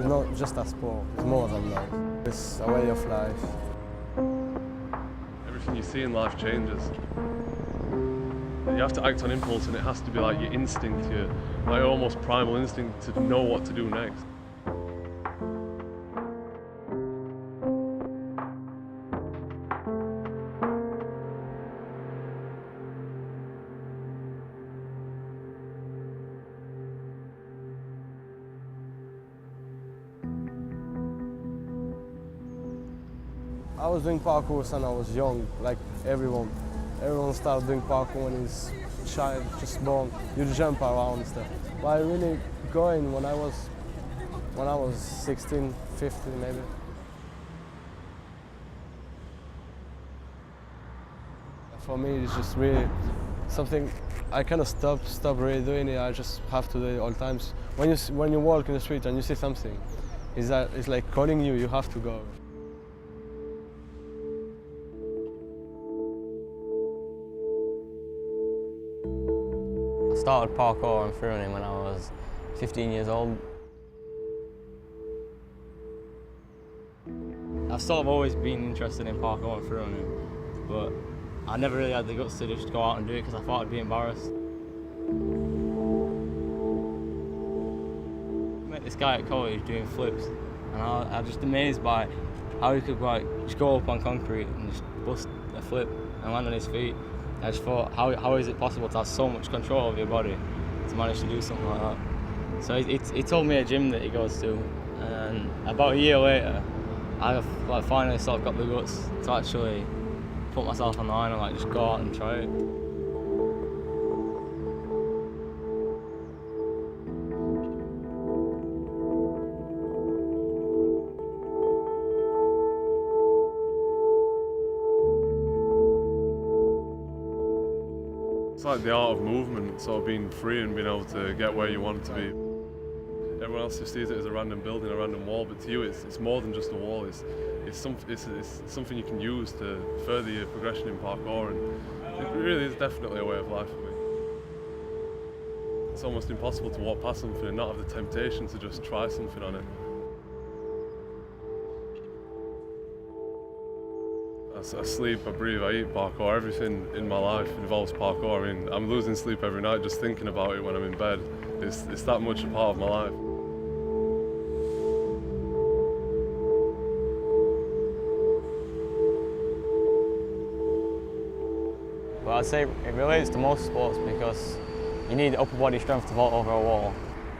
not just a sport, it's more than that. It's a way of life. Everything you see in life changes. You have to act on impulse, and it has to be like your instinct, your like almost primal instinct to know what to do next. I was doing parkour when I was young, like everyone. Everyone started doing parkour when he's a child, just born. You jump around and stuff. But I really going when I was 16, 15 maybe. For me, it's just really something I kind of stop really doing it. I just have to do it all the times. When you walk in the street and you see something, it's like calling you. You have to go. I started parkour and throwing when I was 15 years old. I've sort of always been interested in parkour and throwing, but I never really had the guts to just go out and do it because I thought I'd be embarrassed. I met this guy at college doing flips, and I was just amazed by how he could just go up on concrete and just bust a flip and land on his feet. I just thought, how is it possible to have so much control of your body to manage to do something like that? So he told me a gym that he goes to, and about a year later, I finally sort of got the guts to actually put myself on the line and just go out and try it. It's like the art of movement, sort of being free and being able to get where you want to be. Everyone else just sees it as a random building, a random wall, but to you it's more than just a wall. It's something you can use to further your progression in parkour, and it really is definitely a way of life for me. It's almost impossible to walk past something and not have the temptation to just try something on it. I sleep, I breathe, I eat parkour. Everything in my life involves parkour. I mean, I'm losing sleep every night just thinking about it when I'm in bed. It's that much a part of my life. Well, I'd say it relates to most sports because you need upper body strength to vault over a wall,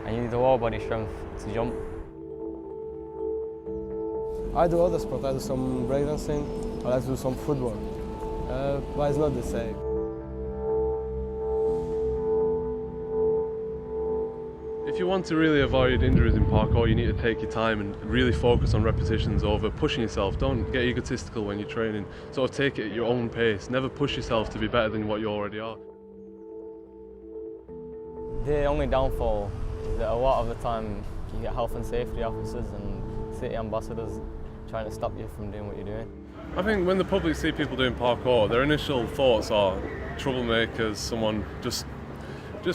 and you need the lower body strength to jump. I do other sports. I do some breakdancing. I like to do some football, but it's not the same. If you want to really avoid injuries in parkour, you need to take your time and really focus on repetitions over pushing yourself. Don't get egotistical when you're training. Sort of take it at your own pace. Never push yourself to be better than what you already are. The only downfall is that a lot of the time you get health and safety officers and city ambassadors trying to stop you from doing what you're doing. I think when the public see people doing parkour, their initial thoughts are troublemakers, someone just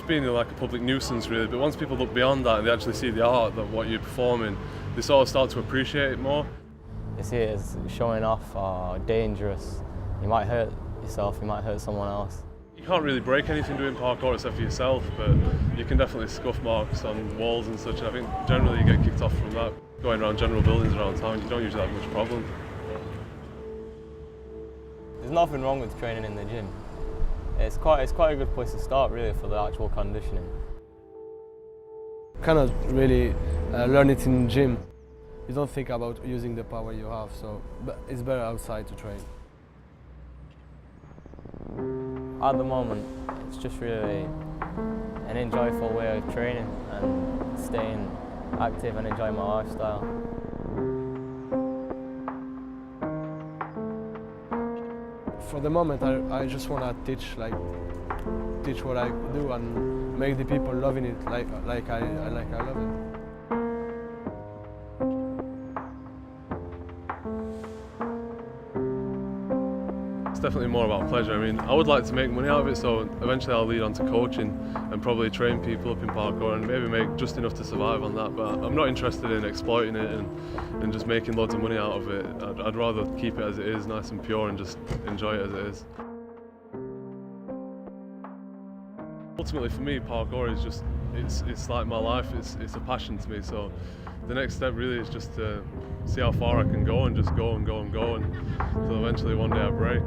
being like a public nuisance really, but once people look beyond that and they actually see the art of what you're performing, they sort of start to appreciate it more. You see it as showing off or dangerous. You might hurt yourself, you might hurt someone else. You can't really break anything doing parkour except for yourself, but you can definitely scuff marks on walls and such, and I think generally you get kicked off from that. Going around general buildings around town, you don't usually have much problem. There's nothing wrong with training in the gym. It's quite a good place to start really for the actual conditioning. Cannot really learn it in the gym. You don't think about using the power you have, so but it's better outside to train. At the moment, it's just really an enjoyable way of training and staying active and enjoying my lifestyle. For the moment, I just want to teach what I do and make the people loving it like I love it. definitely more about pleasure. I mean, I would like to make money out of it, so eventually I'll lead on to coaching and probably train people up in parkour and maybe make just enough to survive on that. But I'm not interested in exploiting it and just making loads of money out of it. I'd rather keep it as it is, nice and pure, and just enjoy it as it is. Ultimately for me, parkour is just, it's like my life, it's a passion to me. So the next step really is just to see how far I can go and just go and go and go until eventually one day I break.